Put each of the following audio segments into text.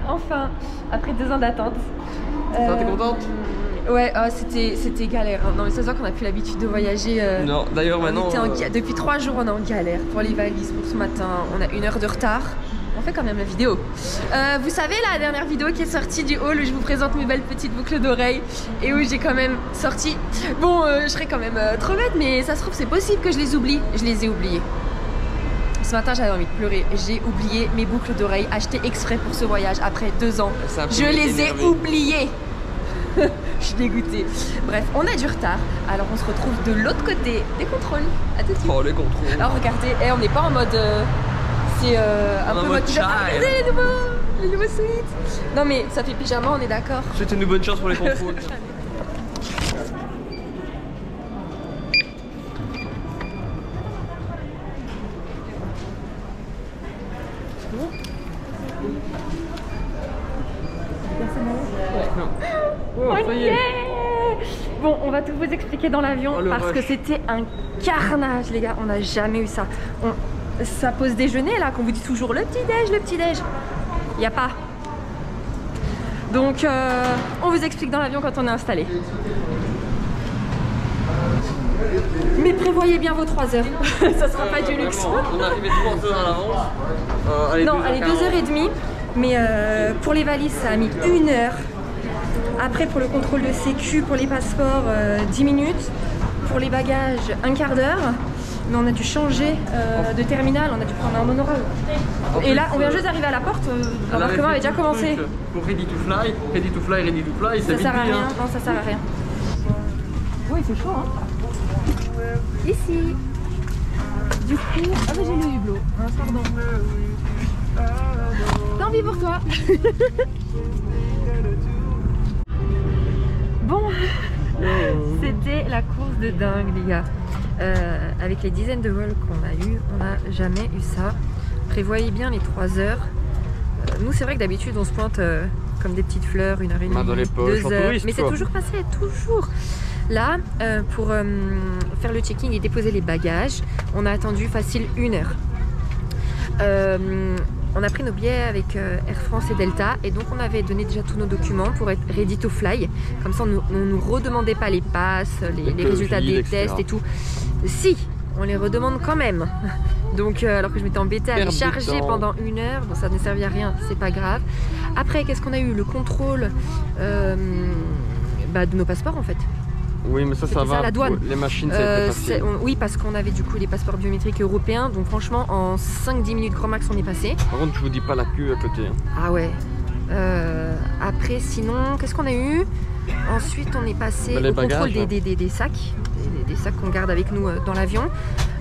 enfin, après 2 ans d'attente. Ça, t'es contente? Ouais, c'était galère. Hein. Non, mais ça se voit qu'on a plus l'habitude de voyager. Non, d'ailleurs maintenant. Depuis 3 jours, on est en galère pour les valises. Pour ce matin, on a 1 heure de retard. On fait quand même la vidéo. Vous savez la dernière vidéo qui est sortie du haul où je vous présente mes belles petites boucles d'oreilles et où j'ai quand même sorti... Bon, je serais quand même trop bête, mais ça se trouve c'est possible que je les oublie. Je les ai oubliées. Ce matin j'avais envie de pleurer. J'ai oublié mes boucles d'oreilles achetées exprès pour ce voyage après 2 ans. Je les ai oubliées. Je suis dégoûtée. Bref, on a du retard. Alors on se retrouve de l'autre côté des contrôles. À tout de suite. Oh les contrôles. Alors regardez, on n'est pas en mode... C'est un peu mode chai. Les nouveaux suites. Non mais ça fait pyjama, on est d'accord. C'était une bonne chance pour les contrôles. Oh, ça y est. Bon, on va tout vous expliquer dans l'avion parce que c'était un carnage les gars, on n'a jamais eu ça. Ça pause déjeuner là, qu'on vous dit toujours le petit déj, le petit déj. Il n'y a pas. Donc on vous explique dans l'avion quand on est installé. Mais prévoyez bien vos 3 heures. Ça sera pas du luxe. On est arrivé 3 heures à l'avance. Non, allez 2h30. Mais pour les valises ça a mis 1 heure. Après pour le contrôle de sécu, pour les passeports 10 minutes. Pour les bagages 1/4 d'heure. Mais on a dû changer de terminal, on a dû prendre un monorail. Et là, on vient juste d'arriver à la porte, l'embarquement avait déjà commencé. Pour ready to fly, ça sert à rien. Non, ça sert à rien. Oui, c'est chaud, hein. Ici. Du coup, ah bah j'ai le hublot. Pardon. Tant pis pour toi. Bon, c'était la course de dingue, les gars. Avec les dizaines de vols qu'on a eu, on n'a jamais eu ça. Prévoyez bien les 3 heures. Nous, c'est vrai que d'habitude, on se pointe comme des petites fleurs, 1h30, dans les poches, 2 heures. touriste, mais c'est toujours passé, toujours. Là, pour faire le checking et déposer les bagages, on a attendu facile 1 heure. On a pris nos billets avec Air France et Delta et donc on avait donné déjà tous nos documents pour être ready to fly. Comme ça, on ne nous redemandait pas les passes, les résultats des tests et tout. Si, on les redemande quand même. Donc alors que je m'étais embêtée à les charger pendant 1 heure, bon, ça ne servait à rien, c'est pas grave. Après, qu'est-ce qu'on a eu? Le contrôle de nos passeports en fait. Oui, mais ça va. La douane. Les machines, ça a été facile. Oui, parce qu'on avait du coup les passeports biométriques européens. Donc franchement, en 5-10 minutes grand max, on est passé. Par contre, je vous dis pas la queue à côté. Ah ouais. Après, sinon, qu'est-ce qu'on a eu? Ensuite, on est passé au contrôle des sacs. Des sacs qu'on garde avec nous dans l'avion.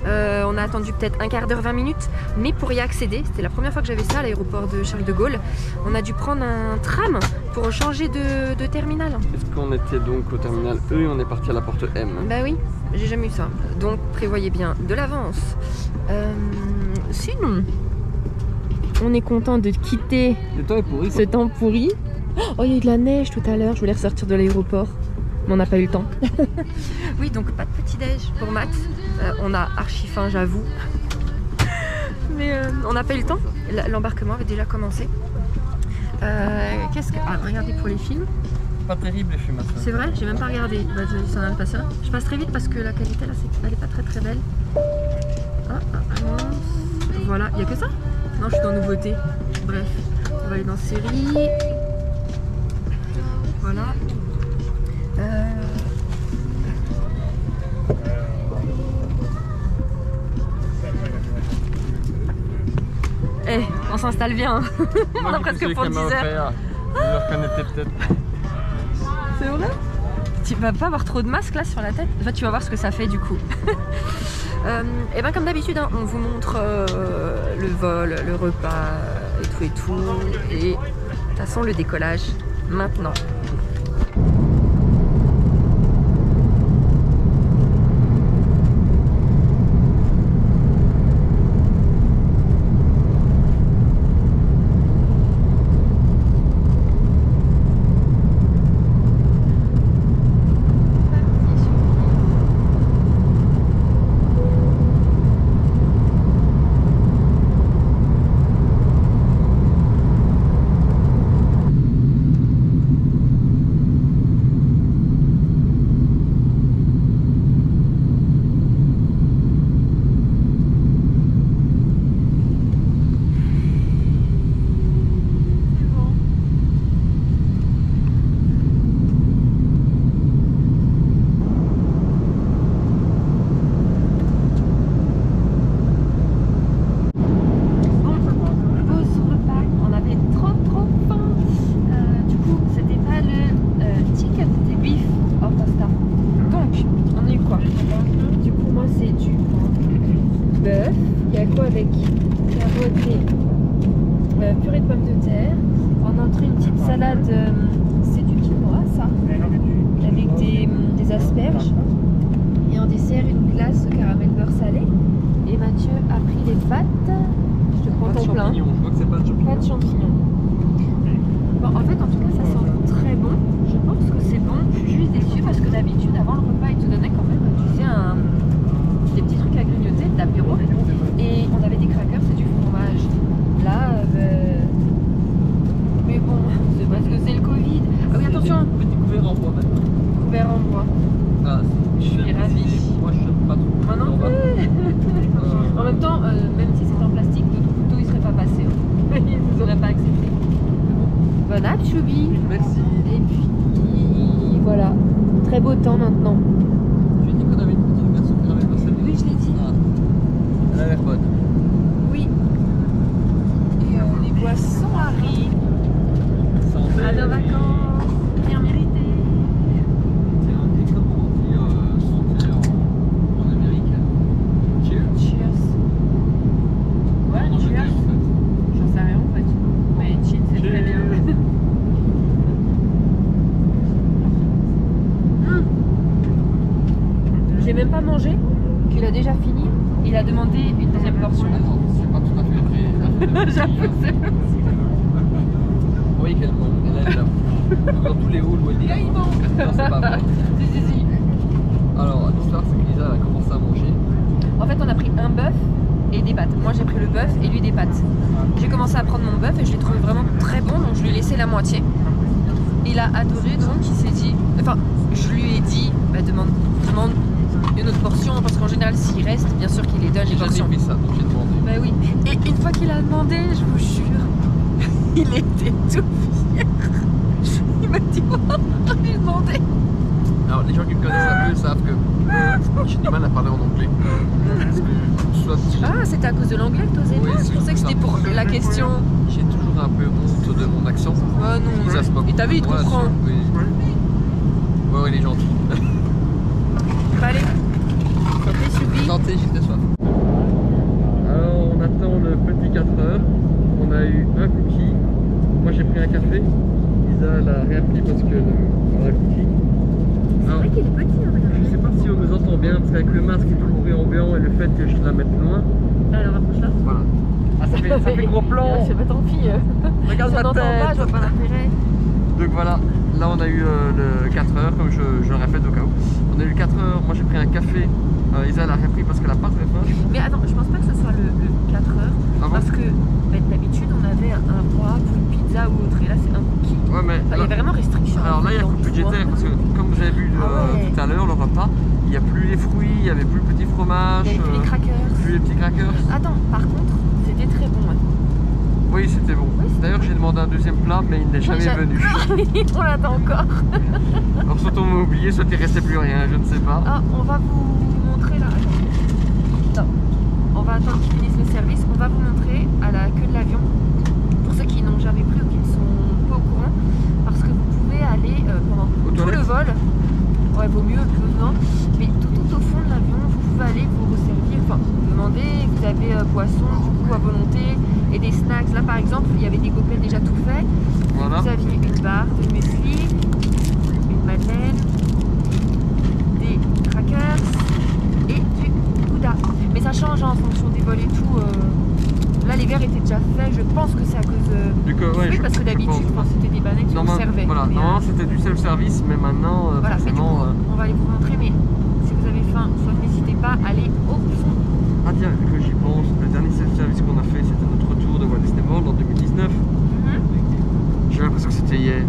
On a attendu peut-être 1/4 d'heure, 20 minutes. Mais pour y accéder, c'était la première fois que j'avais ça à l'aéroport de Charles de Gaulle. On a dû prendre un tram pour changer de terminal. Est-ce qu'on était donc au terminal E et on est parti à la porte M? Bah oui, j'ai jamais eu ça. Donc prévoyez bien de l'avance. Sinon, on est content de quitter ce temps pourri. Oh, il y a eu de la neige tout à l'heure. Je voulais ressortir de l'aéroport. Mais on n'a pas eu le temps. Oui, donc pas de petit-déj pour Max. On a archi faim, j'avoue. Mais on n'a pas eu le temps. L'embarquement avait déjà commencé. Qu'est-ce que... Ah, regardez pour les films. Pas terrible les films. C'est vrai, j'ai même pas regardé. Bah, ça n'en est pas ça. Je passe très vite parce que la qualité là, elle est pas très belle. Voilà, il y a que ça? Non, je suis dans nouveauté. Bref, on va aller dans série. Voilà. On s'installe bien. On a presque pour 10 heures. Vous le reconnaissez peut-être. C'est vrai? Tu vas pas avoir trop de masque là sur la tête? Enfin, tu vas voir ce que ça fait du coup. Et bien comme d'habitude, hein, on vous montre le vol, le repas et tout. Et de toute façon le décollage maintenant. côté, purée de pommes de terre. En entrée, une petite salade, c'est du quinoa, ça, avec des asperges. Et en dessert, une glace au caramel beurre salé. Et Mathieu a pris les pâtes. Je te prends ton plein. Je vois que c'est pas de champignons. Pas de champignons. Bon, en fait, en tout cas, ça sent très bon. Je pense que c'est bon. Je suis juste déçue parce que d'habitude, avant le repas, ils te donnaient quand même, tu sais, des petits trucs à grignoter, de l'apéro. Et on avait des crackers, c'est du fromage. Là, mais bon, c'est parce que c'est le Covid. Ah oui, attention. Petit couvert en bois maintenant. Couvert en bois. Ah, Je suis ravie. Moi, je sais pas trop. Moi non plus. En même temps, même si c'était en plastique, notre couteau il serait pas passé. Hein. Il nous aurait pas accepté. Bon app, Choubi. Merci. Et puis voilà, très beau temps maintenant. Tu as dit qu'on avait une petite version caramel beurre salé. Oui, je l'ai dit. Ah. Elle a l'air bonne. Oui. Et les boissons arrivent. Santé. À nos vacances, bien méritées. C'est un des comment on dit santé en américain. Cheers. Cheers. Ouais, En Angleterre, cheers. en fait. J'en sais rien en fait. Mais cheers, c'est très bien. J'ai même pas mangé, qu'il a déjà fini. Il a demandé une deuxième portion. Ah non, c'est pas tout à fait vrai. J'avoue, c'est Oui, qu'elle ment. Elle est là. Dans tous les halls où elle dit. Non, c'est pas vrai. Si. Alors, l'histoire, c'est que Lisa a commencé à manger. En fait, on a pris un bœuf et des pâtes. Moi, j'ai pris le bœuf et lui des pâtes. J'ai commencé à prendre mon bœuf et je l'ai trouvé vraiment très bon, donc je lui ai laissé la moitié. Il a adoré, donc il s'est dit... Enfin, je lui ai dit, bah, demande une autre portion, parce qu'en général, s'il reste, bien sûr qu'il les donne les J'ai portions. jamais fait ça, donc j'ai demandé. Bah oui. Et une fois qu'il a demandé, je vous jure, il était tout fier. Il m'a dit, oh, j'ai demandé. Alors, les gens qui me connaissent un peu savent que j'ai du mal à parler en anglais. Parce que soit Ah, c'était à cause de l'anglais que t'osais Oui, pas. Je c'est pensais que ça. c'était pour la question. j'ai toujours un peu honte de mon accent. Oh non. Lisa se moque Et t'as vu, il te de moi comprend. là-dessus. Oui. Ouais, il est gentil. Allez, santé, Choubi. Santé, j'ai soif. Alors, on attend le petit 4 heures. On a eu un cookie. Moi, j'ai pris un café. Lisa, elle a rien pris parce que un cookie. C'est vrai qu'il est petit, hein, regarde. Je sais pas si on nous entend bien parce qu'avec le masque et tout le bruit ambiant et le fait que je la mette loin. Alors, rapproche-là. Voilà. Ah, ça fait gros plan. Je sais pas, tant pis. Regarde Si on ma n'entend pas, je tête. vois pas l'intérêt. Donc voilà, là on a eu le 4 heures, comme je le répète au cas où. On a eu le 4 heures, moi j'ai pris un café. Isa elle a rien pris parce qu'elle a pas très faim. Mais attends, je pense pas que ce soit le 4 heures. Ah bon? Parce que d'habitude, on avait un roi pour une pizza ou autre. Et là, c'est un cookie. Ouais, mais Enfin, il y avait vraiment restriction. alors là il y a coupe budgétaire parce que comme vous avez vu ouais. tout à l'heure, le repas, il n'y a plus les fruits, il n'y avait plus le petit fromage, Il y avait plus les crackers. plus les petits crackers. Attends, par contre, c'était très bon. Hein. Oui, c'était bon. Oui, c'était D'ailleurs bon. j'ai demandé un deuxième plat mais il n'est jamais venu. On l'attend encore. Alors soit on m'a oublié, soit il ne restait plus rien, je ne sais pas. Ah, on va vous montrer là. Attends. Non. On va attendre qu'ils finissent le service. On va vous montrer à la queue de l'avion. Pour ceux qui n'ont jamais pris ou qui ne sont pas au courant. Parce que vous pouvez aller pendant Aux tout le toilettes. vol. Ouais, vaut mieux, non. Mais tout au fond de l'avion, vous pouvez aller vous resservir. Enfin, demander. Vous avez boisson, du coup, à volonté. Et des snacks. Là, par exemple, il y avait des gobelets déjà tout faits. Voilà. Vous aviez une barre de muesli, une madeleine, des crackers et du gouda. Mais ça change hein, en fonction des vols et tout. Là, les verres étaient déjà faits. Je pense que c'est à cause Du coup, ouais, oui, je- parce que je d'habitude, pense. quand c'était des banettes, ils nous servaient. Voilà, Mais, normalement c'était du self-service, mais maintenant voilà, mais du forcément. coup, on va aller vous montrer. Mais si vous avez faim, soit n'hésitez pas à aller au fond. Ah tiens, que j'y pense, le dernier self-service qu'on a fait, c'était notre retour de Walt Disney World en 2019. J'ai l'impression que c'était hier.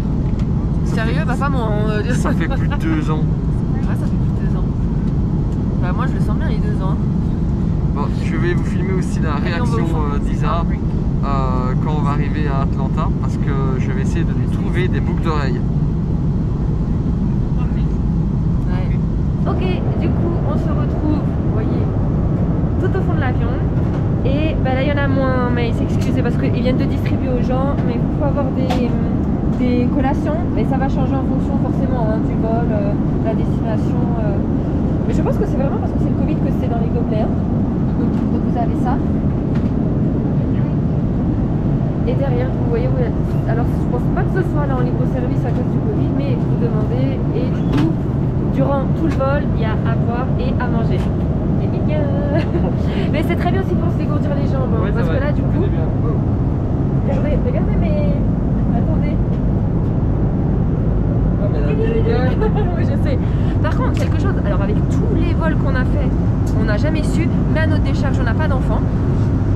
Sérieux, bah pas moi. Hein. Ça fait plus de 2 ans. Ouais, ça fait plus de 2 ans. Bah moi, je le sens bien les 2 ans. Bon, je vais vous filmer aussi la Allez, on va réaction au fond. d'Isa quand on va arriver à Atlanta, parce que je vais essayer de lui trouver des boucles d'oreilles. Ouais. Ok, du coup, on se retrouve, vous voyez, tout au fond de l'avion. Et bah là, il y en a moins, mais il s'excuse parce qu'ils viennent de distribuer aux gens. Mais il faut avoir des collations. Mais ça va changer en fonction forcément hein, du vol, la destination. Mais je pense que c'est vraiment parce que c'est le Covid que c'est dans les gobelets. Hein. Donc vous avez ça. Et derrière, vous voyez où alors je pense pas que ce soit là en libre-service à cause du Covid, mais vous demandez et du coup, durant tout le vol, il y a à boire et à manger. C'est mignon. Mais c'est très bien aussi pour se dégourdir les jambes, hein, Ouais, parce que là du coup, regardez, mais attendez. Ah, mais là, les gars. Oui, je sais. Par contre, quelque chose, alors avec tous les vols qu'on a fait, on n'a jamais su, mais à notre décharge, on n'a pas d'enfants.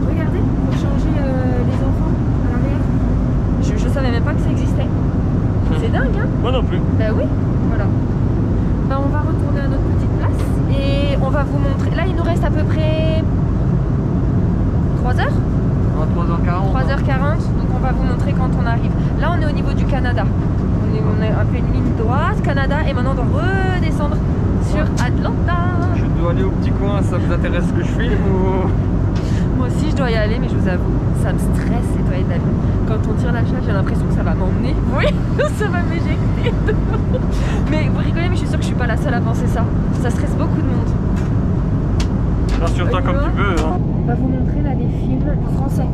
Regardez, pour changer les enfants à l'arrière. Je savais même pas que ça existait. C'est dingue, hein? Moi non plus. Bah oui, voilà. Bah, on va retourner à notre petite place et on va vous montrer. Là, il nous reste à peu près 3 heures? 3h40. 3h40, donc on va vous montrer quand on arrive. Là, on est au niveau du Canada. On a fait une ligne droite, Canada, et maintenant on doit redescendre sur Atlanta. Je dois aller au petit coin, ça vous intéresse que je filme ou... Moi aussi, je dois y aller, mais je vous avoue, ça me stresse les toilettes d'avion. Quand on tire la chasse, j'ai l'impression que ça va m'emmener. Oui, ça va m'éjecter. Mais vous rigolez, mais je suis sûre que je suis pas la seule à penser ça. Ça stresse beaucoup de monde. Rassure-toi comme tu veux. Hein. On va vous montrer là les films français.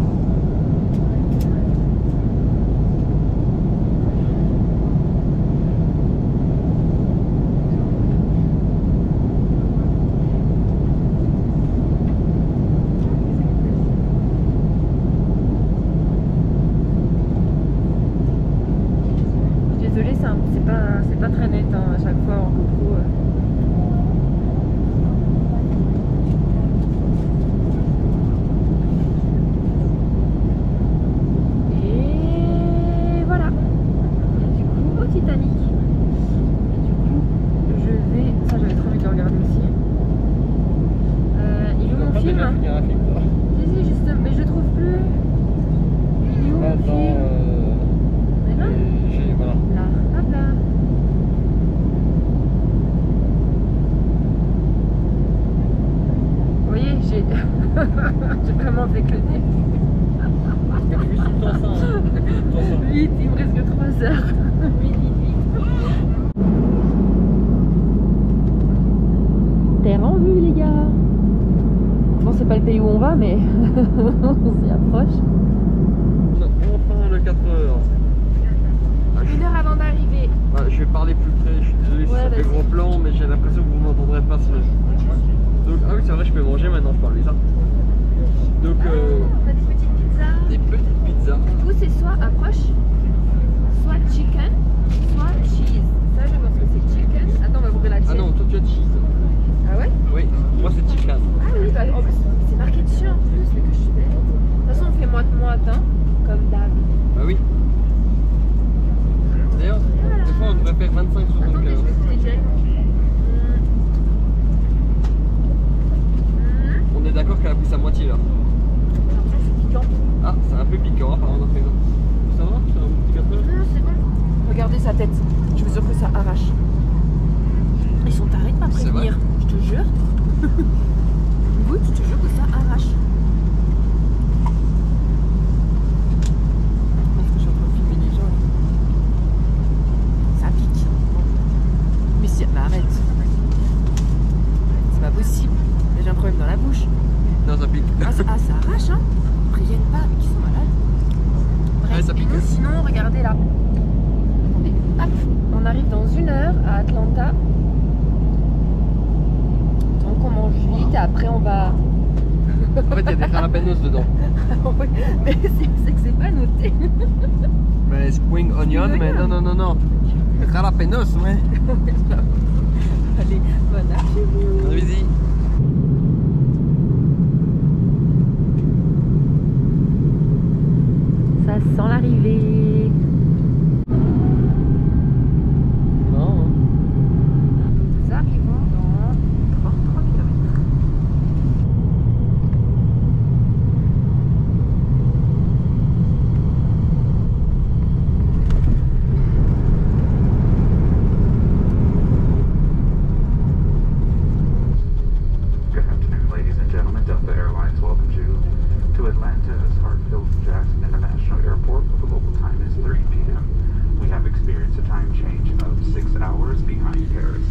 Désolée, c'est pas très net hein, à chaque fois en GoPro. Et voilà. Et du coup, au Titanic. Et du coup, je vais. Ça, j'avais trop envie de le regarder aussi. Il est où mon film? Si, juste. Mais je le trouve plus. Il est où mon film? Mais là? Voilà. Là, hop là. Vous voyez, j'ai vraiment fait que le nez. Vite, il me reste que 3 heures. Vite. Terre en vue, les gars. Bon, c'est pas le pays où on va, mais on s'y approche. Enfin le 4 heures. 1 heure avant d'arriver. Bah, je vais parler plus près, je suis désolé si ça fait gros plan, mais j'ai l'impression que vous m'entendrez pas sinon. Donc, ah oui, c'est vrai, je peux manger maintenant, je parle de ça. Donc, On a des petites pizzas. des petites pizzas. Du coup, c'est soit approche, soit chicken, soit cheese. Ça, je pense que c'est chicken. Attends, on va ouvrir la cheese. Ah non, toi tu as cheese. Ah ouais? Oui, moi c'est chicken. Ah oui, bah, en plus, c'est marqué dessus en plus, mais que je suis bête. De toute façon, on fait moite-moite, hein, comme d'hab. Bah oui. D'ailleurs, des fois on devrait faire 25 sur ton Attendez, cœur. je vais goûter direct. On est d'accord qu'elle a pris sa moitié là. C'est piquant. Ah, c'est un peu piquant, par contre, présent. Ça va? C'est un petit 4 heures? Non, c'est bon. Regardez sa tête. Je vous jure que ça arrache. Ils sont tarés de pas C'est prévenir. Je te jure. Oui, je te jure que ça arrache. Parce que je suis en train de filmer les gens. Ça pique. Mais si, bah arrête. C'est pas possible. J'ai un problème dans la bouche. Non, ça pique. Ah, ça arrache, hein. Préviennent pas, mais qui sont malades. Bref, Ouais, ça pique. et nous, sinon, regardez là. Attendez, hop, on arrive dans 1 heure à Atlanta. Donc on mange vite et après on va... En fait, il y a des jalapenos dedans. Mais c'est que c'est pas noté. Mais spring onion, mais non. Jalapenos, ouais. Allez, bonne app chez vous. Allez-y. Ça sent l'arrivée. Non. Nous arrivons dans 33 km. Good afternoon, ladies and gentlemen. Delta Airlines welcomes you to Atlanta's Hartsfield-Jackson International Airport. The local time is 3 p.m. We have experienced a time change of 6 hours behind Paris.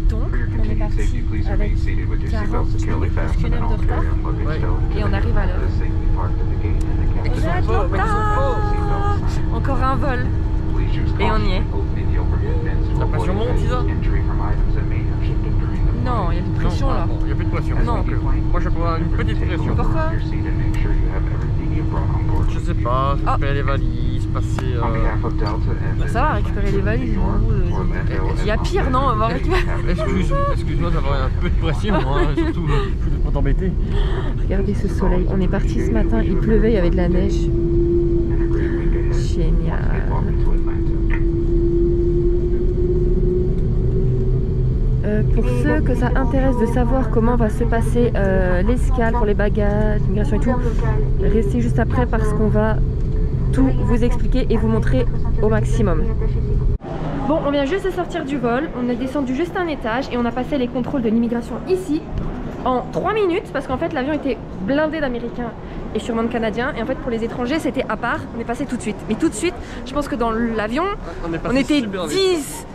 Donc, For your on est continued parti safety, please avec remain seated with your 40 seatbelt securely minutes, fastened une and heure all de retard. carry-on luggage Ouais. stowed into Et on the arrive à l'heure. safely parked at the gate and the cabin. On est à Atlanta. vol. Et on y est. La pression monte, Isa? Non, il y a plus de pression là. Il n'y a plus de pression. Non. Donc, moi je peux avoir une petite pression. Pourquoi? Je sais pas, récupérer les valises, passer. Bah, ça va, récupérer les valises. Il y a pire, non? On va récupérer. Excuse-moi d'avoir un peu de pression, hein, surtout pour t'embêter. Regardez ce soleil. On est parti ce matin, il pleuvait, il y avait de la neige. Génial. Pour ceux que ça intéresse de savoir comment va se passer l'escale pour les bagages, l'immigration et tout, restez juste après parce qu'on va tout vous expliquer et vous montrer au maximum. Bon, on vient juste de sortir du vol, on est descendu juste un étage et on a passé les contrôles de l'immigration ici en 3 minutes parce qu'en fait l'avion était blindé d'Américains et sûrement de Canadiens, et en fait pour les étrangers c'était à part, on est passé tout de suite. Mais tout de suite, je pense que dans l'avion on était 10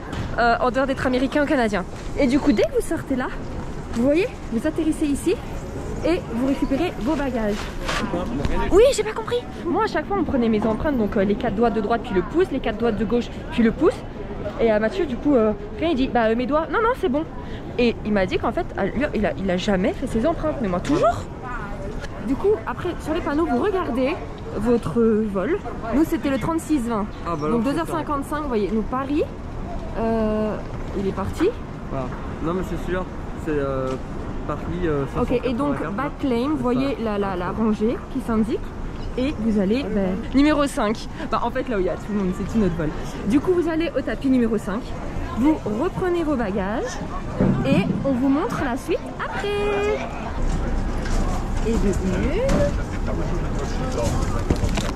en dehors d'être américain ou canadien. Et du coup, dès que vous sortez là, vous voyez, vous atterrissez ici et vous récupérez vos bagages. Oui, j'ai pas compris. Moi, à chaque fois, on prenait mes empreintes, donc les 4 doigts de droite puis le pouce, les 4 doigts de gauche puis le pouce. Et à Mathieu, du coup, rien, il dit, bah mes doigts, non, non, c'est bon. Et il m'a dit qu'en fait, lui, il a jamais fait ses empreintes, mais moi toujours. Du coup, après, sur les panneaux, vous regardez votre vol. Nous, c'était le 36-20. Ah, bah donc 2h55, vous voyez, nous, Paris. Il est parti. Voilà. Non mais c'est sûr, c'est Paris. Ok, et donc backclaim, vous voyez la rangée qui s'indique. Et vous allez numéro 5. Bah en fait là où il y a tout le monde, c'est tout notre vol. Du coup vous allez au tapis numéro 5. Vous reprenez vos bagages et on vous montre la suite après. Et de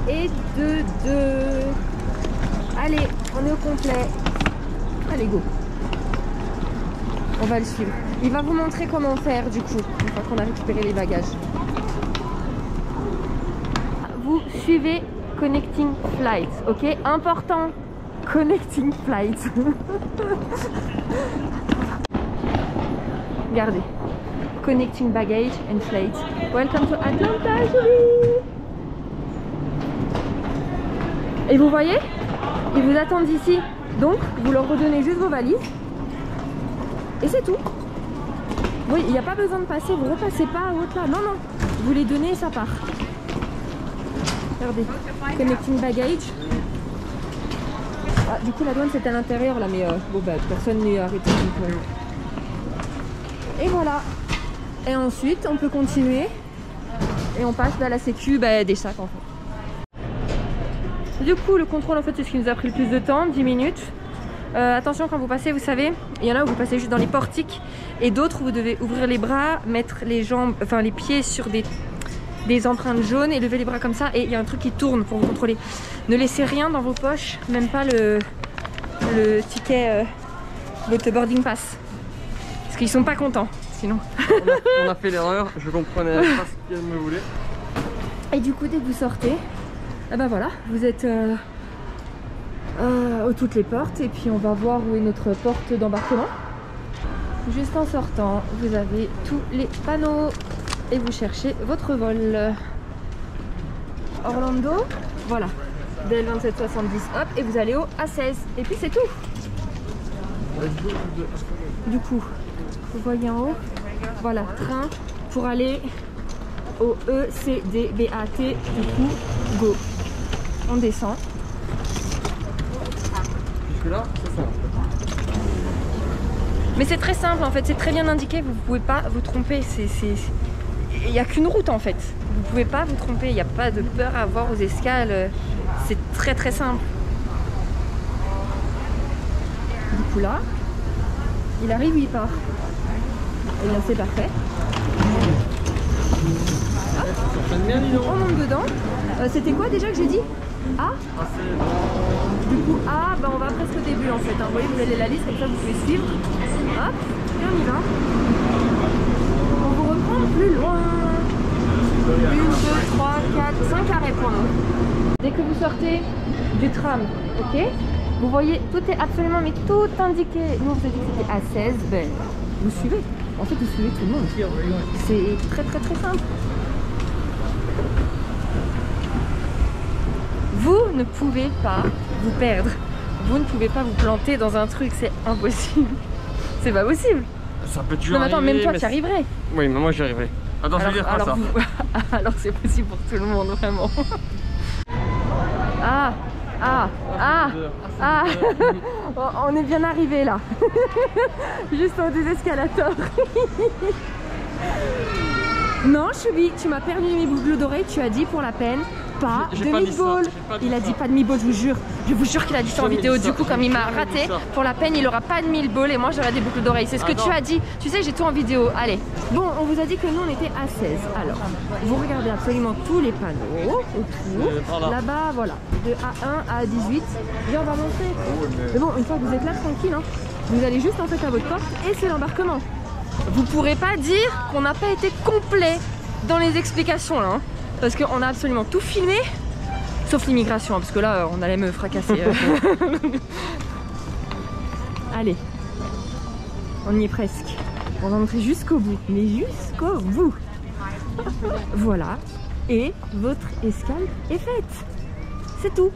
1. Et de 2. Allez, on est au complet. Allez, go. On va le suivre. Il va vous montrer comment faire du coup, une fois qu'on a récupéré les bagages. Vous suivez Connecting Flight, ok? Important, Connecting Flight. Regardez. Connecting Baggage and Flight. Welcome to Atlanta, Julie. Et vous voyez? Ils vous attendent ici. Donc, vous leur redonnez juste vos valises. Et c'est tout. Oui, il n'y a pas besoin de passer, vous repassez pas à l'autre là. Non, non. Vous les donnez et ça part. Regardez. Connecting baggage. Ah, du coup, la douane c'est à l'intérieur là, mais bon, bah, personne n'est arrêté. Donc, et voilà. Et ensuite, on peut continuer. Et on passe à la sécu des sacs en fait. Du coup, le contrôle, en fait, c'est ce qui nous a pris le plus de temps, 10 minutes. Attention, quand vous passez, vous savez, il y en a où vous passez juste dans les portiques et d'autres où vous devez ouvrir les bras, mettre les jambes, enfin les pieds sur des empreintes jaunes et lever les bras comme ça. Et il y a un truc qui tourne pour vous contrôler. Ne laissez rien dans vos poches, même pas le ticket, votre boarding pass. Parce qu'ils sont pas contents, sinon. On a fait l'erreur, je comprenais pas ce qu'elle me voulait. Et du coup, dès que vous sortez, ben voilà, vous êtes aux toutes les portes et puis on va voir où est notre porte d'embarquement. Juste en sortant, vous avez tous les panneaux et vous cherchez votre vol. Orlando, voilà, DL 2770, hop, et vous allez au A16 et puis c'est tout. Du coup, vous voyez en haut, voilà, train pour aller au ECDBAT, du coup, go. On descend. Là, c'est ça. Mais c'est très simple en fait, c'est très bien indiqué, vous ne pouvez pas vous tromper. Il n'y a qu'une route en fait, vous ne pouvez pas vous tromper, il n'y a pas de peur à avoir aux escales, c'est très très simple. Du coup là, il arrive ou il part? Et bien c'est parfait. On monte dedans. C'était quoi déjà que j'ai dit? A? Du coup A, on va presque au début en fait. Vous voyez, vous avez la liste, comme ça vous pouvez suivre. Hop, et on y va. On vous reprend plus loin. 1, 2, 3, 4, 5 arrêts pour nous. Dès que vous sortez du tram, ok, vous voyez, tout est absolument, mais tout indiqué. Nous on vous a dit que c'était à 16, vous suivez. En fait, vous suivez tout le monde. C'est très très très simple. Vous ne pouvez pas vous perdre. Vous ne pouvez pas vous planter dans un truc, c'est impossible. C'est pas possible. Ça peut toujours Non mais attends, arriver, même toi mais tu y arriverais. Oui, mais moi j'y arriverai. Attends, je vais dire quoi ça alors c'est possible pour tout le monde, vraiment. Ah. On est bien arrivé là. Juste au désescalator. Non, Choubi, tu m'as perdu mes boucles d'oreilles, tu as dit pour la peine pas de meatball. Il a dit pas de meatball, je vous jure qu'il a dit ça en vidéo. Du coup, comme il m'a raté, pour la peine, il aura pas de meatball et moi j'aurai des boucles d'oreilles. C'est ce que tu as dit. Tu sais, j'ai tout en vidéo. Allez. Bon, on vous a dit que nous on était à 16. Alors, vous regardez absolument tous les panneaux autour. Là-bas, voilà. De A1 à A18. Viens, on va monter. Mais bon, une fois que vous êtes là, tranquille, hein, vous allez juste en fait à votre porte et c'est l'embarquement. Vous pourrez pas dire qu'on n'a pas été complet dans les explications là, hein, parce qu'on a absolument tout filmé, sauf l'immigration, parce que là on allait me fracasser. Allez, on y est presque. On va montrer jusqu'au bout, mais jusqu'au bout. Voilà, et votre escale est faite. C'est tout.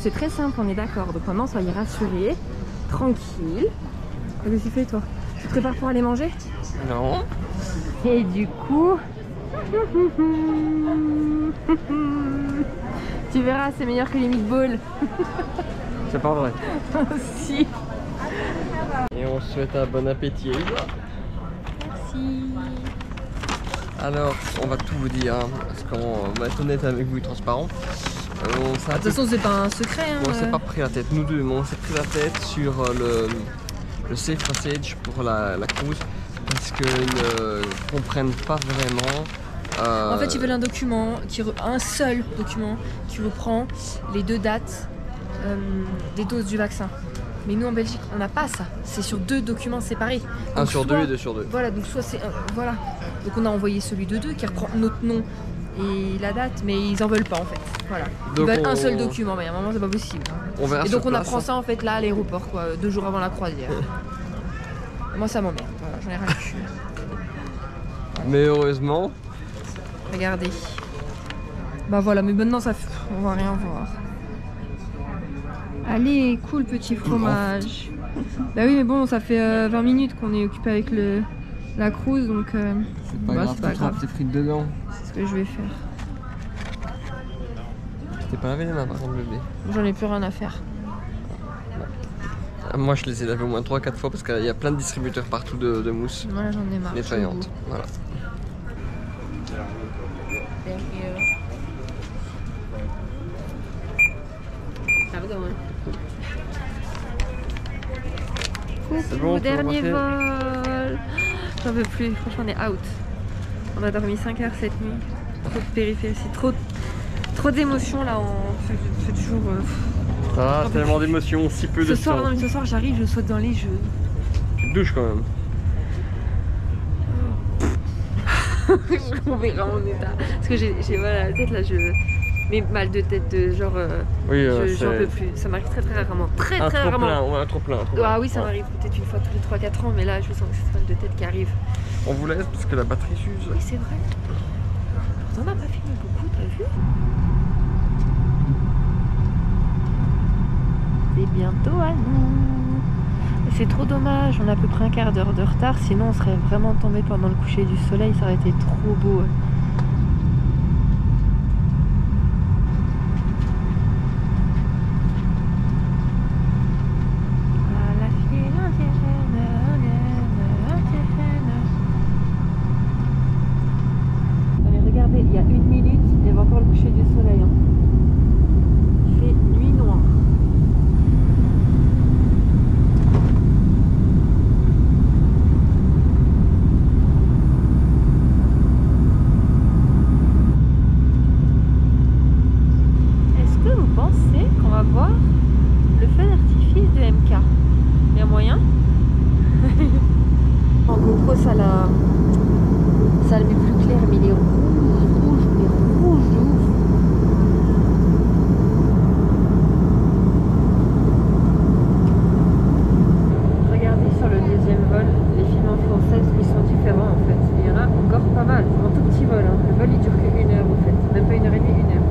C'est très simple, on est d'accord. Donc maintenant, soyez rassurés, tranquille. Qu'est-ce que tu fais toi? Tu te prépares pour aller manger? Non. Et du coup... tu verras, c'est meilleur que les meatballs. C'est pas vrai. Si. Et on se souhaite un bon appétit. Merci. Alors, on va tout vous dire, hein, parce qu'on va être honnête avec vous et transparent. De toute façon, c'est pas un secret. Hein, on s'est pas pris la tête, nous deux, mais on s'est pris la tête sur le safe passage pour la cruise, parce qu'ils ne comprennent pas vraiment. En fait, ils veulent un document, un seul document qui reprend les 2 dates des doses du vaccin. Mais nous en Belgique, on n'a pas ça. C'est sur 2 documents séparés. Un sur 2 et 2 sur 2. Voilà, donc soit c'est voilà. Donc on a envoyé celui de 2 qui reprend notre nom et la date, mais ils en veulent pas en fait. Voilà. Ils veulent un seul document, mais à un moment c'est pas possible. On verra. Et donc on apprend ça en fait là à l'aéroport, quoi, 2 jours avant la croisière. Moi ça m'emmerde, voilà, j'en ai rien à cul. Mais heureusement. Regardez. Bah voilà, mais maintenant ça on va rien voir. Allez, cool petit fromage. Bah oui, mais bon, ça fait 20 minutes qu'on est occupé avec la cruise, donc c'est pas grave, tu trempes tes frites dedans. C'est ce que je vais faire. Tu t'es pas lavé les mains par contre, bébé? J'en ai plus rien à faire. Moi je les ai lavés au moins 3-4 fois parce qu'il y a plein de distributeurs partout de mousse. Voilà, j'en ai marre. Nettoyante. Voilà. C'est bon, dernier vol. J'en veux plus, franchement on est out. On a dormi 5 heures cette nuit. Trop de périphéries, trop d'émotions là, c'est toujours... Ah, tellement d'émotions, si peu de temps. Non mais ce soir j'arrive, je saute dans les jeux. Tu te douches quand même. On verra mon état. Parce que j'ai voilà, la tête là, mes mal de tête de genre... oui, j'en peux plus, ça m'arrive très rarement. Très rarement. Un trop plein. Ah oui, ça m'arrive peut-être une fois tous les 3-4 ans, mais là je sens que c'est cette mal de tête qui arrive. On vous laisse parce que la batterie s'use. Oui, c'est vrai. On n'a pas filmé beaucoup, t'as vu? C'est bientôt à nous. C'est trop dommage, on a à peu près un quart d'heure de retard, sinon on serait vraiment tombé pendant le coucher du soleil, ça aurait été trop beau. Il y a 1 minute, il y avait encore le coucher du soleil. Hein. Il fait nuit noire. Est-ce que vous pensez qu'on va voir le feu d'artifice de MK? Il y a moyen? En GoPro, ça le met plus clair, mais il est rouge de ouf. Regardez sur le 2e vol, les films en français ils sont différents en fait. Il y en a encore pas mal, un tout petit vol. Hein. Le vol il dure que 1 heure en fait, même pas 1 heure et demie, 1 heure.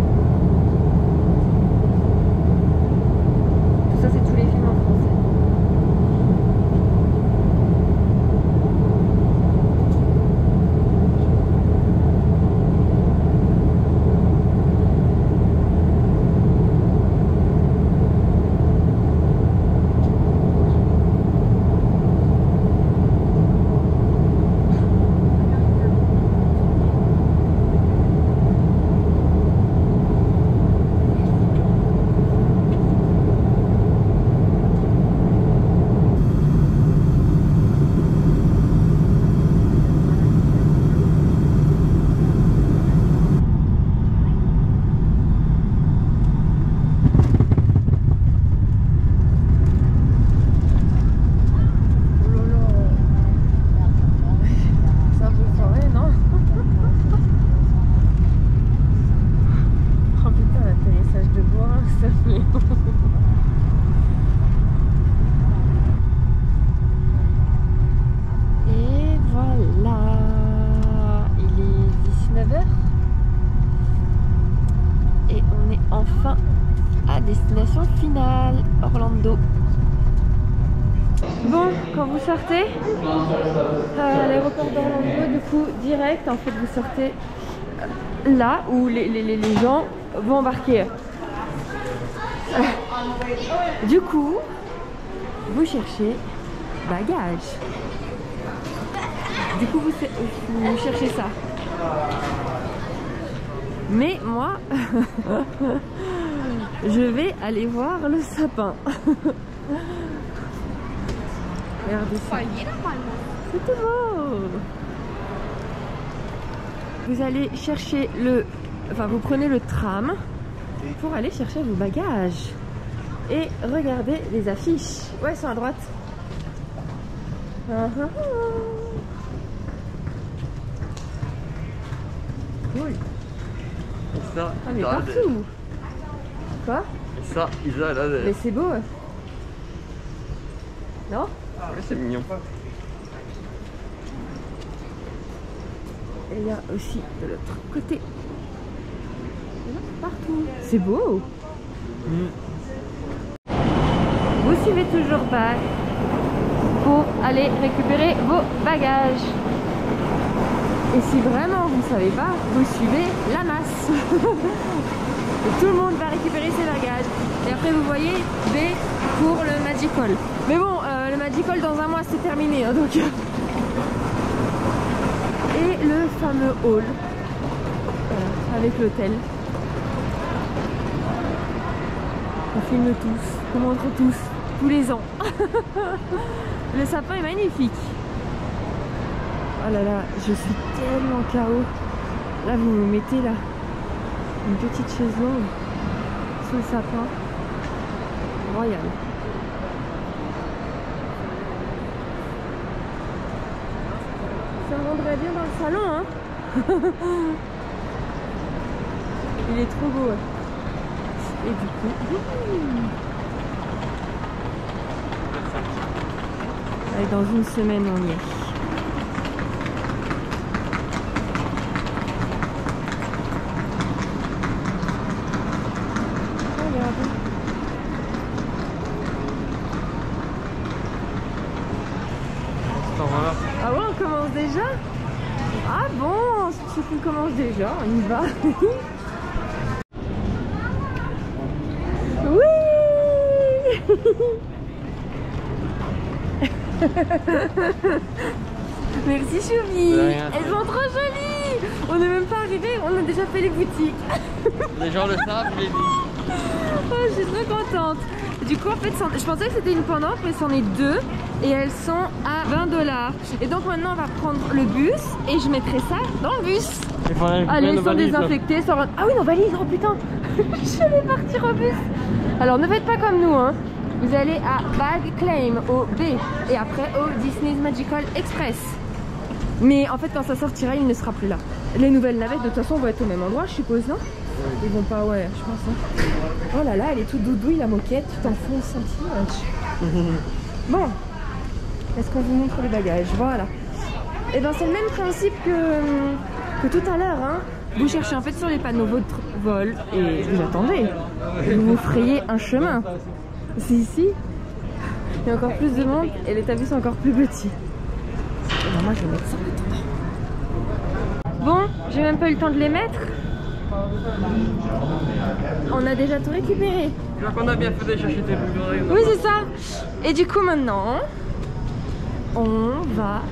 enfin à destination finale, Orlando. Bon, quand vous sortez à l'aéroport d'Orlando, du coup, direct, en fait, vous sortez là où les gens vont embarquer. Du coup, vous cherchez bagages. Du coup, vous cherchez ça. Mais moi, je vais aller voir le sapin. Regardez ça. C'est tout beau. Vous allez chercher vous prenez le tram pour aller chercher vos bagages. Et regardez les affiches. Ouais, elles sont à droite. Cool. Et ça, ah mais partout. Quoi? Et ça, Isa, elle a des... Mais c'est beau. Non? Ouais, c'est mignon. Et il y a aussi de l'autre côté. Et là, partout. C'est beau. Vous suivez toujours pas pour aller récupérer vos bagages. Et si vraiment vous ne savez pas, vous suivez la masse. Et tout le monde va récupérer ses bagages. Et après vous voyez B pour le Magical. Mais bon, le Magical dans un mois c'est terminé. Hein, donc... Et le fameux hall. Voilà, avec l'hôtel. On filme tous, on montre tous les ans. Le sapin est magnifique. Oh là là, je suis tellement KO. Là, vous me mettez là une petite chaise longue sous le sapin. Royal. Ça me rendrait bien dans le salon, hein. Il est trop beau. Et du coup... Allez, dans une semaine, on y est. Ah ouais, on commence déjà? Ah bon, ceux qui commencent déjà, on y va. Oui. Merci Choumi. Elles sont trop jolies. On n'est même pas arrivé, on a déjà fait les boutiques. Les gens le savent, je l'ai dit. Oh, je suis trop contente. Du coup, en fait, je pensais que c'était une pendante, mais c'en est deux. Et elles sont à 20 $. Et donc maintenant, on va prendre le bus et je mettrai ça dans le bus. Allez, ils sont désinfectés. Ah oui, nos valises, oh putain. Je vais partir au bus. Alors, ne faites pas comme nous, hein. Vous allez à Bag Claim, au B, et après au Disney's Magical Express. Mais en fait, quand ça sortira, il ne sera plus là. Les nouvelles navettes, de toute façon, vont être au même endroit, je suppose, non? Ils vont pas, ouais, je pense. Hein. Oh là là, elle est toute doudouille, la moquette. Tu t'enfonces un petit peu. Bon, est-ce qu'on vous montre les bagages? Voilà. Et ben c'est le même principe que tout à l'heure. Hein. Vous cherchez en fait sur les panneaux votre vol et vous attendez. Et vous vous frayez un chemin. C'est ici. Il y a encore plus de monde et l'établi est encore plus petit. Et ben moi je vais mettre ça en attendant. Bon, j'ai même pas eu le temps de les mettre. On a déjà tout récupéré. Tu vois qu'on a bien fait de chercher tes boules. Oui, c'est ça. Et du coup maintenant, on va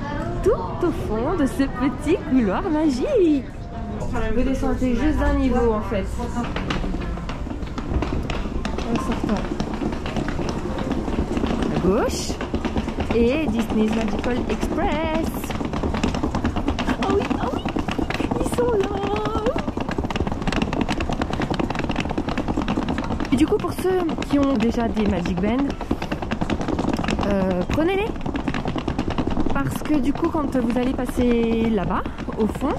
tout au fond de ce petit couloir magique. Vous descendez juste d'un niveau en fait. En sortant à gauche et Disney's Magical Express. Oh oui, oh oui, ils sont là. Et du coup, pour ceux qui ont déjà des Magic Band, prenez-les. Parce que du coup, quand vous allez passer là-bas, au fond,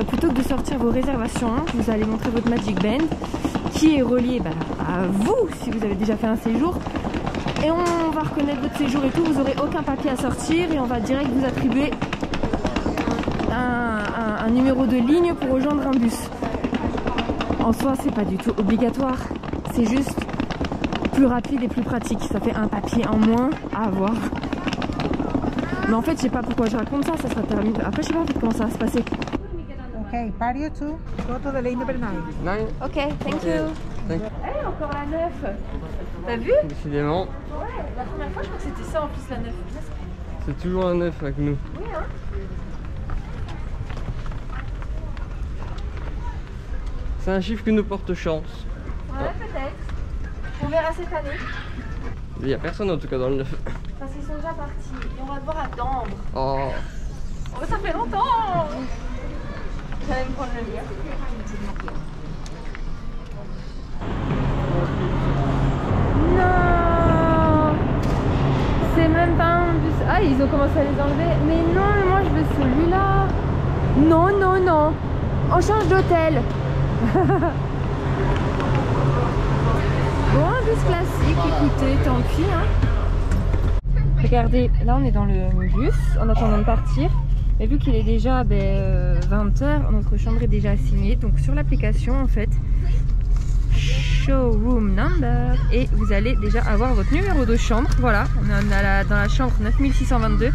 plutôt que de sortir vos réservations, vous allez montrer votre Magic Band qui est relié à vous si vous avez déjà fait un séjour. Et on va reconnaître votre séjour et tout, vous n'aurez aucun papier à sortir et on va direct vous attribuer un numéro de ligne pour rejoindre un bus. En soi, c'est pas du tout obligatoire. c'est juste plus rapide et plus pratique. Ça fait un papier en moins à avoir. Mais en fait, je sais pas pourquoi je raconte ça, ça sera terminé. Après, je sais pas en fait comment ça va se passer. Okay, party two. Go to the lane number 9. Ok, thank you. Eh, encore la 9. T'as vu? Décidément. Ouais, la première fois, je crois que c'était ça en plus la 9. C'est toujours un 9 avec nous. Oui, hein. C'est un chiffre qui nous porte chance. Ouais, peut-être. On verra cette année. Il n'y a personne en tout cas dans le 9. Parce qu'ils sont déjà partis. Et on va devoir attendre. Oh. Oh, ça fait longtemps. J'allais me prendre le lien. Non, c'est même pas un bus. Ah, ils ont commencé à les enlever. Mais non, mais moi je veux celui-là. Non, non, non. On change d'hôtel. Bon, un bus classique, écoutez, tant pis. Hein. Regardez, là on est dans le bus en attendant de partir. Mais vu qu'il est déjà 20h, notre chambre est déjà assignée. Donc sur l'application en fait, showroom number, et vous allez déjà avoir votre numéro de chambre. Voilà, on est dans la chambre 9622,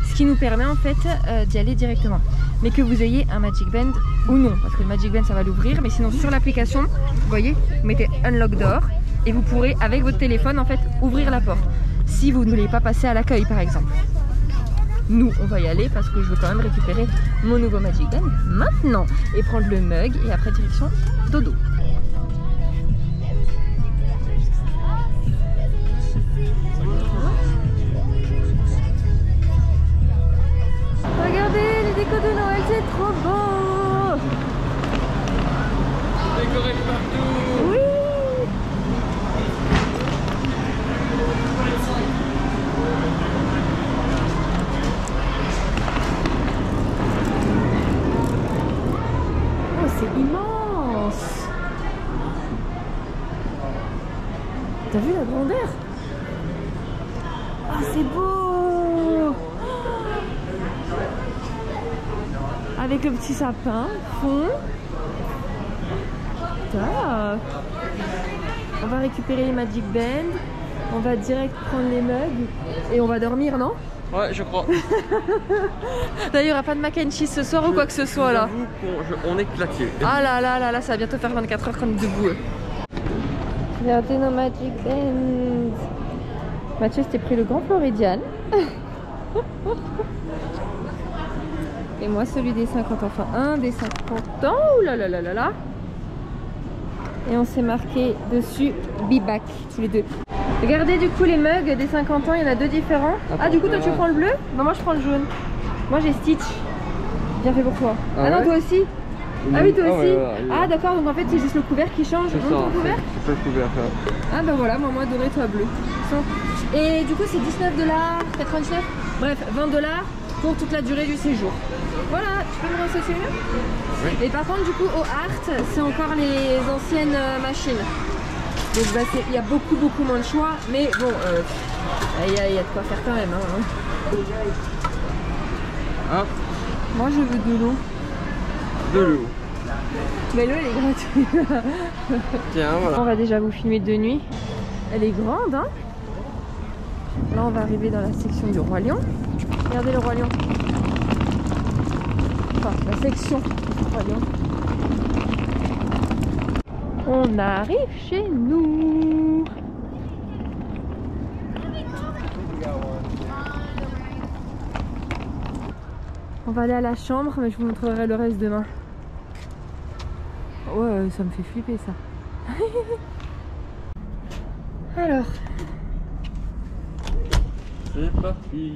ce qui nous permet en fait d'y aller directement. Mais que vous ayez un Magic Band ou non, parce que le Magic Band ça va l'ouvrir. Mais sinon sur l'application, vous voyez, vous mettez Unlock Door et vous pourrez avec votre téléphone en fait ouvrir la porte. Si vous ne voulez pas passer à l'accueil par exemple. Nous, on va y aller parce que je veux quand même récupérer mon nouveau Magic Band maintenant et prendre le mug et après direction dodo. Regardez les décos de Noël, c'est trop beau. Décoré partout. Oui. C'est immense. T'as vu la grandeur? Ah, c'est beau. Avec le petit sapin, fond. Tac. On va récupérer les Magic Band. On va direct prendre les mugs. Et on va dormir, non? Ouais, je crois. D'ailleurs, il n'y aura pas de mac and cheese ce soir ou quoi que ce soit là. On est claqué. Ah là là là là, ça va bientôt faire 24 heures qu'on est debout. Regardez nos Magic Bands. Mathieu s'était pris le Grand Floridian. Et moi celui des 50 ans. Enfin un des 50 ans. Ouh là là là là là. Et on s'est marqué dessus Be Back tous les deux. Regardez du coup les mugs des 50 ans, il y en a deux différents. Ah du coup toi tu prends le bleu? Non, moi je prends le jaune. Moi j'ai Stitch. Bien fait pour toi. Ah non, toi aussi? Ah oui, toi aussi. Ah d'accord, donc en fait c'est juste le couvert qui change. C'est ça, ton couvert? c'est le couvert. Ah bah voilà, moi doré, toi bleu. Et du coup c'est 19 $, 99, bref 20 $ pour toute la durée du séjour. Voilà, tu peux me ressaucer une? Oui. Et par contre du coup au Art, c'est encore les anciennes machines. Donc bah, il y a beaucoup moins de choix, mais bon, il y a de quoi faire quand même. Hein. Ah. Moi je veux de l'eau. De l'eau. Mais l'eau elle est gratuite. Tiens, voilà. On va déjà vous filmer de nuit. Elle est grande, hein. Là on va arriver dans la section du Roi Lion. Regardez le Roi Lion. Enfin, la section du Roi Lion. On arrive chez nous. On va aller à la chambre, mais je vous montrerai le reste demain. Ouais, ça me fait flipper ça. Alors. C'est parti.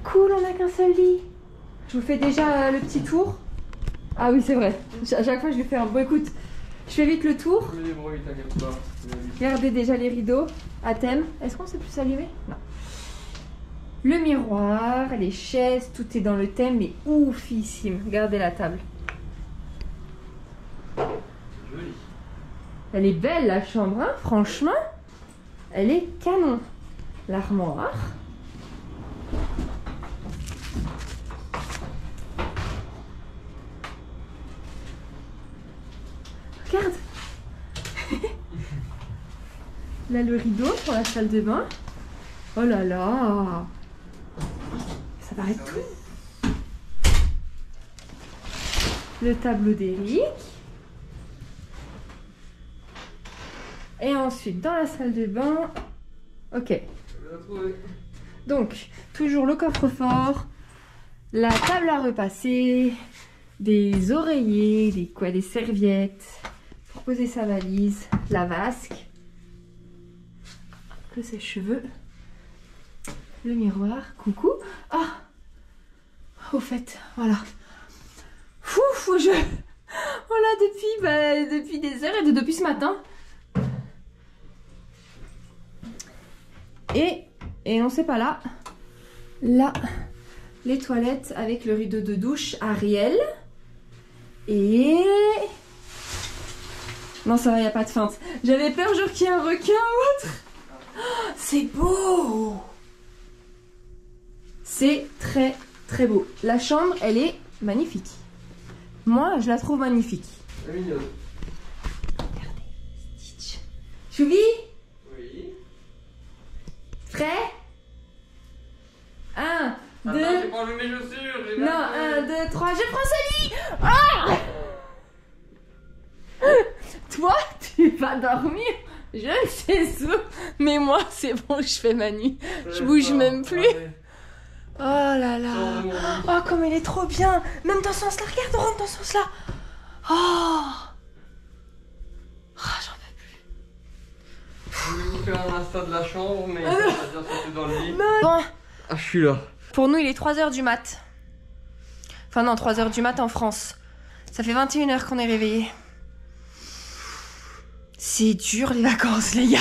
Cool, on n'a qu'un seul lit. Je vous fais déjà le petit tour. Ah oui, c'est vrai. À chaque fois, je vais faire un bon écoute. Je fais vite le tour. Je me débrouille, t'inquiète pas. Regardez déjà les rideaux à thème. Est-ce qu'on sait plus s'allumer? Non. Le miroir, les chaises, tout est dans le thème, mais oufissime. Regardez la table. Joli. Elle est belle la chambre, hein, franchement. Elle est canon. L'armoire. Regarde, Là, le rideau pour la salle de bain. Oh là là. Ça paraît tout. Le tableau d'Eric. Et ensuite, dans la salle de bain... Ok. Donc, toujours le coffre-fort, la table à repasser, des oreillers, des serviettes pour poser sa valise, la vasque, le sèche-cheveux, le miroir, coucou. Ah, au fait, voilà. Ouf, voilà, depuis des heures et depuis ce matin. Et non, c'est pas là. Là, les toilettes avec le rideau de douche Ariel. Et... Non, ça va, il n'y a pas de feinte. J'avais peur, genre qu'il y ait un requin ou autre. Oh, c'est beau. C'est très, très beau. La chambre, elle est magnifique. Moi, je la trouve magnifique. C'est mignon. Regardez, Stitch. Chouvi? Oui. Prêt? 1, 2... Attends, j'ai pas enlevé mes chaussures. Non, 1, 2, 3, je prends ce lit. Ah! Toi, tu vas dormir. Je ne sais où. Mais moi, c'est bon, je fais ma nuit. Je bouge même plus. Oh là là. Oh, comme il est trop bien. Même dans ce sens-là. Regarde, on rentre dans ce sens-là. Oh. Oh, j'en peux plus. Je vais vous faire un instant de la chambre, mais ça va bien sauter dans le lit. Bon. Ah, je suis là. Pour nous, il est 3h du mat. Enfin non, 3h du mat en France. Ça fait 21h qu'on est réveillés. C'est dur les vacances, les gars.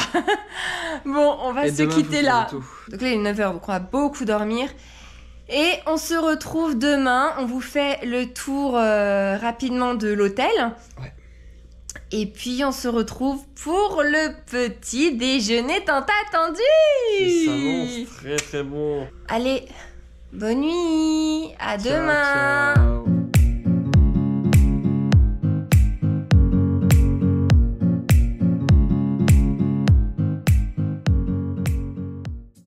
Bon, on va se quitter là. Donc là, il est 9h, donc on va beaucoup dormir. Et on se retrouve demain. On vous fait le tour rapidement de l'hôtel. Ouais. Et puis, on se retrouve pour le petit déjeuner tant attendu. Ça s'annonce très très bon. Allez, bonne nuit. À Ciao, demain. ciao.